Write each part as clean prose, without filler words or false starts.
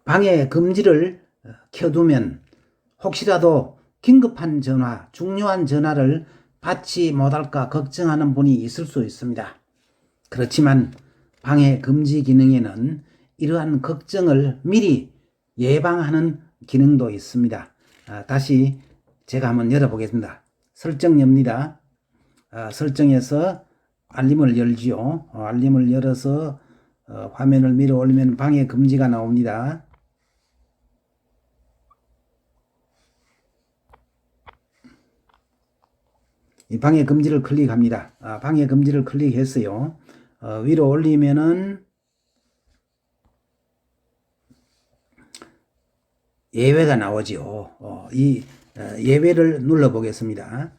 방해 금지를 켜두면 혹시라도 긴급한 전화, 중요한 전화를 받지 못할까 걱정하는 분이 있을 수 있습니다. 그렇지만 방해 금지 기능에는 이러한 걱정을 미리 예방하는 기능도 있습니다. 다시 제가 한번 열어보겠습니다. 설정 엽니다. 설정에서 알림을 열지요. 알림을 열어서 화면을 밀어 올리면 방해 금지가 나옵니다. 이 방해 금지를 클릭합니다. 방해 금지를 클릭했어요. 위로 올리면은 예외가 나오죠. 이 예외를 눌러 보겠습니다.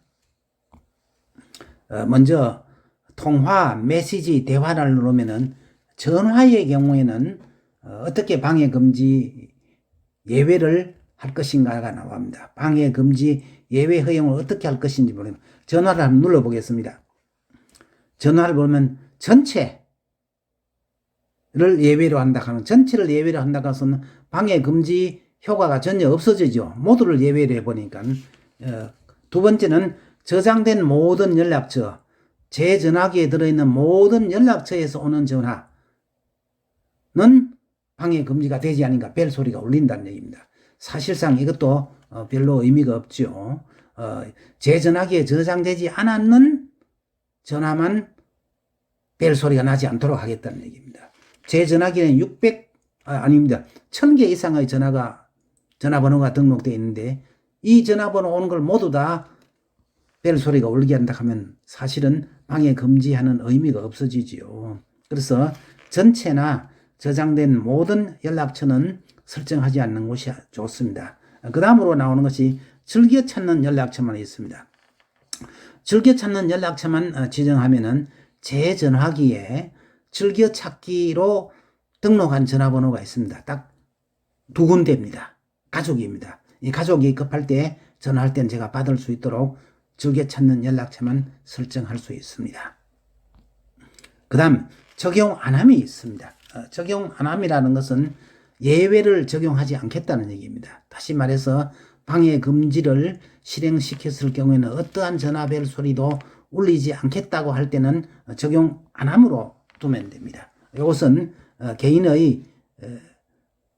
먼저 통화, 메시지, 대화를 누르면은 전화의 경우에는 어떻게 방해 금지 예외를 할 것인가가 나옵니다. 방해 금지 예외 허용을 어떻게 할 것인지 모르겠습니다. 전화를 한번 눌러 보겠습니다. 전화를 보면 전체를 예외로 한다 하면 전체를 예외로 한다 해서는 방해 금지 효과가 전혀 없어지죠. 모두를 예외로 해보니까. 두 번째는 저장된 모든 연락처, 제 전화기에 들어있는 모든 연락처에서 오는 전화는 방해 금지가 되지 않으니까 벨 소리가 울린다는 얘기입니다. 사실상 이것도 별로 의미가 없죠. 제 전화기에 저장되지 않았는 전화만 벨 소리가 나지 않도록 하겠다는 얘기입니다. 제 전화기에는 1000개 이상의 전화번호가 등록되어 있는데 이 전화번호 오는 걸 모두 다 벨 소리가 울게 한다 하면 사실은 방해 금지하는 의미가 없어지지요. 그래서 전체나 저장된 모든 연락처는 설정하지 않는 것이 좋습니다. 그 다음으로 나오는 것이 즐겨 찾는 연락처만 있습니다. 즐겨 찾는 연락처만 지정하면은 제 전화기에 즐겨 찾기로 등록한 전화번호가 있습니다. 딱 두 군데입니다. 가족입니다. 이 가족이 급할 때 전화할 땐 제가 받을 수 있도록 즐겨 찾는 연락처만 설정할 수 있습니다. 그 다음 적용 안함이 있습니다. 적용 안함이라는 것은 예외를 적용하지 않겠다는 얘기입니다. 다시 말해서 방해 금지를 실행시켰을 경우에는 어떠한 전화벨 소리도 울리지 않겠다고 할 때는 적용 안함으로 두면 됩니다. 이것은 개인의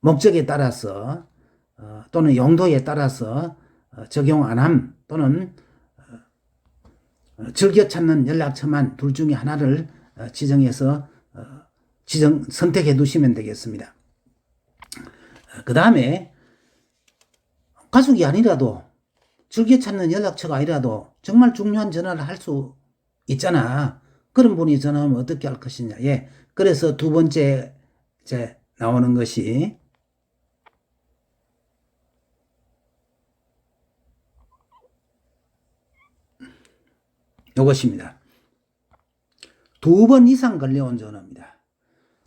목적에 따라서 또는 용도에 따라서 적용 안함 또는 즐겨 찾는 연락처만 둘 중에 하나를 지정해서 선택해 두시면 되겠습니다. 그 다음에 가족이 아니라도 즐겨 찾는 연락처가 아니라도 정말 중요한 전화를 할 수 있잖아. 그런 분이 전화하면 어떻게 할 것이냐. 그래서 두 번째 나오는 것이 이것입니다. 2번 이상 걸려온 전화입니다.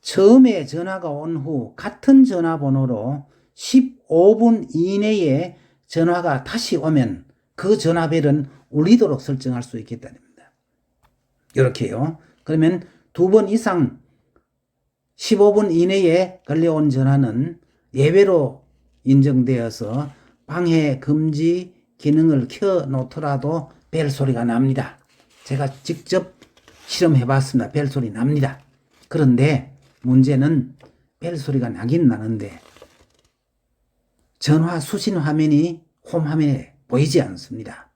처음에 전화가 온 후 같은 전화번호로 15분 이내에 전화가 다시 오면 그 전화벨은 울리도록 설정할 수 있겠다는 겁니다. 이렇게요. 그러면 2번 이상 15분 이내에 걸려온 전화는 예외로 인정되어서 방해 금지 기능을 켜 놓더라도 벨 소리가 납니다. 제가 직접 실험해 봤습니다. 벨 소리 납니다. 그런데 문제는 벨 소리가 나긴 나는데 전화 수신 화면이 홈 화면에 보이지 않습니다.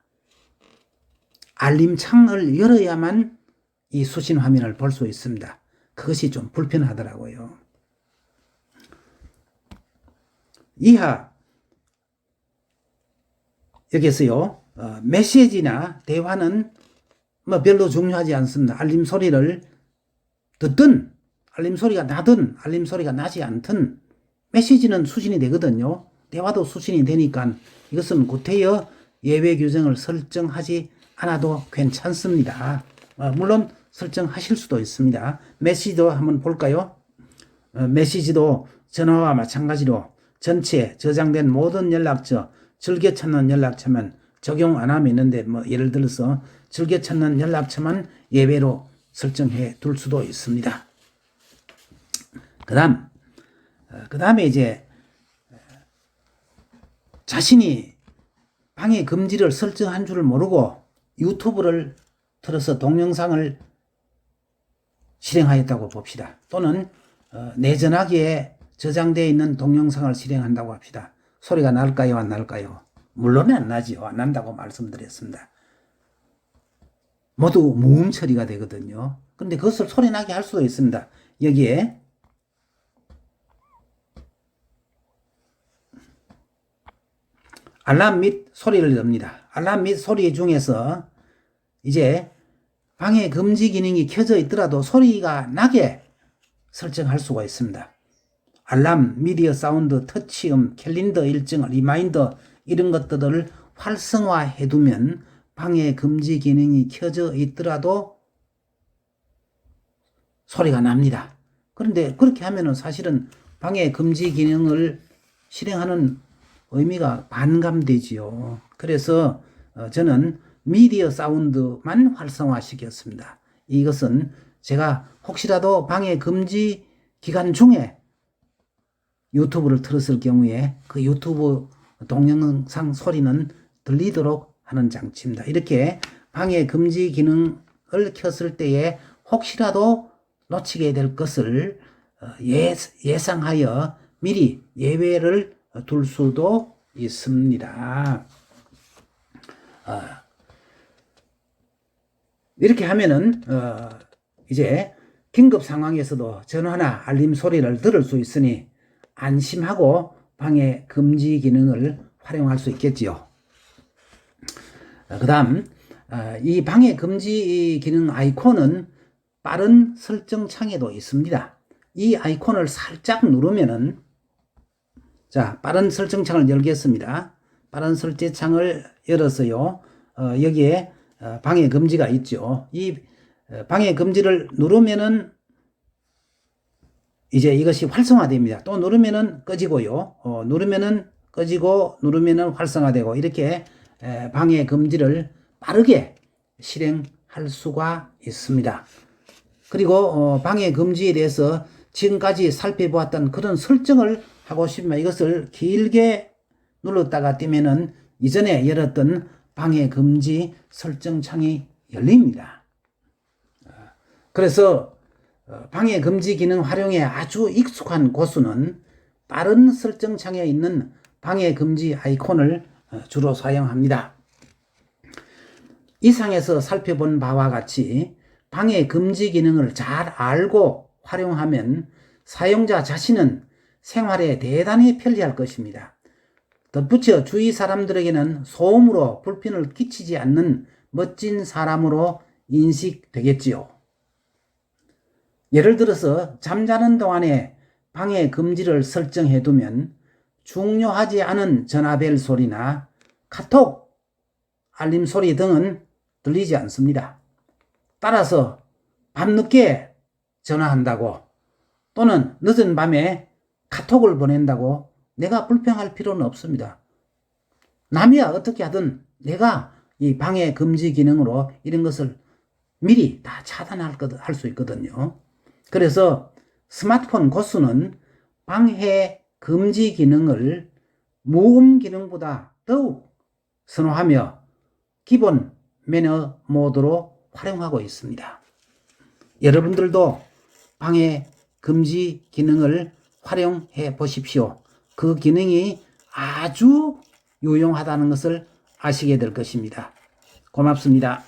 알림 창을 열어야만 이 수신 화면을 볼 수 있습니다. 그것이 좀 불편하더라고요. 이하 여기서요. 메시지나 대화는 별로 중요하지 않습니다. 알림 소리를 듣든 알림 소리가 나든 알림 소리가 나지 않든 메시지는 수신이 되거든요. 대화도 수신이 되니까 이것은 구태여 예외 규정을 설정하지 않아도 괜찮습니다. 물론 설정하실 수도 있습니다. 메시지도 한번 볼까요? 메시지도 전화와 마찬가지로 전체 저장된 모든 연락처, 즐겨 찾는 연락처만 적용 안 하면 있는데 예를 들어서 즐겨 찾는 연락처만 예외로 설정해 둘 수도 있습니다. 그 다음에 이제 자신이 방해 금지를 설정한 줄 모르고 유튜브를 틀어서 동영상을 실행하였다고 봅시다. 또는 내 전화기에 저장되어 있는 동영상을 실행한다고 합시다. 소리가 날까요, 안 날까요? 물론 안 나지요. 안 난다고 말씀드렸습니다. 모두 무음 처리가 되거든요. 그런데 그것을 소리 나게 할 수도 있습니다. 여기에 알람 및 소리를 넣습니다. 알람 및 소리 중에서 이제 방해 금지 기능이 켜져 있더라도 소리가 나게 설정할 수가 있습니다. 알람, 미디어 사운드, 터치음, 캘린더 일정, 리마인더 이런 것들을 활성화해 두면 방해 금지 기능이 켜져 있더라도 소리가 납니다. 그런데 그렇게 하면은 사실은 방해 금지 기능을 실행하는 의미가 반감되지요. 그래서 저는 미디어 사운드만 활성화시켰습니다. 이것은 제가 혹시라도 방해 금지 기간 중에 유튜브를 틀었을 경우에 그 유튜브 동영상 소리는 들리도록 하는 장치입니다. 이렇게 방해 금지 기능을 켰을 때에 혹시라도 놓치게 될 것을 예상하여 미리 예외를 둘 수도 있습니다. 이렇게 하면은 이제 긴급 상황에서도 전화나 알림 소리를 들을 수 있으니 안심하고 방해 금지 기능을 활용할 수 있겠지요. 그 다음 이 방해 금지 기능 아이콘은 빠른 설정 창에도 있습니다. 이 아이콘을 살짝 누르면은 자, 빠른 설정 창을 열겠습니다. 빠른 설정 창을 열어서요. 여기에 방해 금지가 있죠. 이 방해 금지를 누르면은 이제 이것이 활성화됩니다. 또 누르면은 꺼지고요. 누르면은 꺼지고 누르면은 활성화되고 이렇게 방해 금지를 빠르게 실행할 수가 있습니다. 그리고 방해 금지에 대해서 지금까지 살펴보았던 그런 설정을 하고 싶으면 이것을 길게 눌렀다가 띄면은 이전에 열었던 방해 금지 설정 창이 열립니다. 그래서 방해 금지 기능 활용에 아주 익숙한 고수는 빠른 설정 창에 있는 방해 금지 아이콘을 주로 사용합니다. 이상에서 살펴본 바와 같이 방해 금지 기능을 잘 알고 활용하면 사용자 자신은 생활에 대단히 편리할 것입니다. 덧붙여 주위 사람들에게는 소음으로 불편을 끼치지 않는 멋진 사람으로 인식되겠지요. 예를 들어서 잠자는 동안에 방해 금지를 설정해 두면 중요하지 않은 전화벨 소리나 카톡 알림 소리 등은 들리지 않습니다. 따라서 밤늦게 전화한다고 또는 늦은 밤에 카톡을 보낸다고 내가 불평할 필요는 없습니다. 남이야 어떻게 하든 내가 이 방해 금지 기능으로 이런 것을 미리 다 차단할 수 있거든요. 그래서 스마트폰 고수는 방해 금지 기능을 무음 기능보다 더욱 선호하며 기본 매너 모드로 활용하고 있습니다. 여러분들도 방해 금지 기능을 활용해 보십시오. 그 기능이 아주 유용하다는 것을 아시게 될 것입니다. 고맙습니다.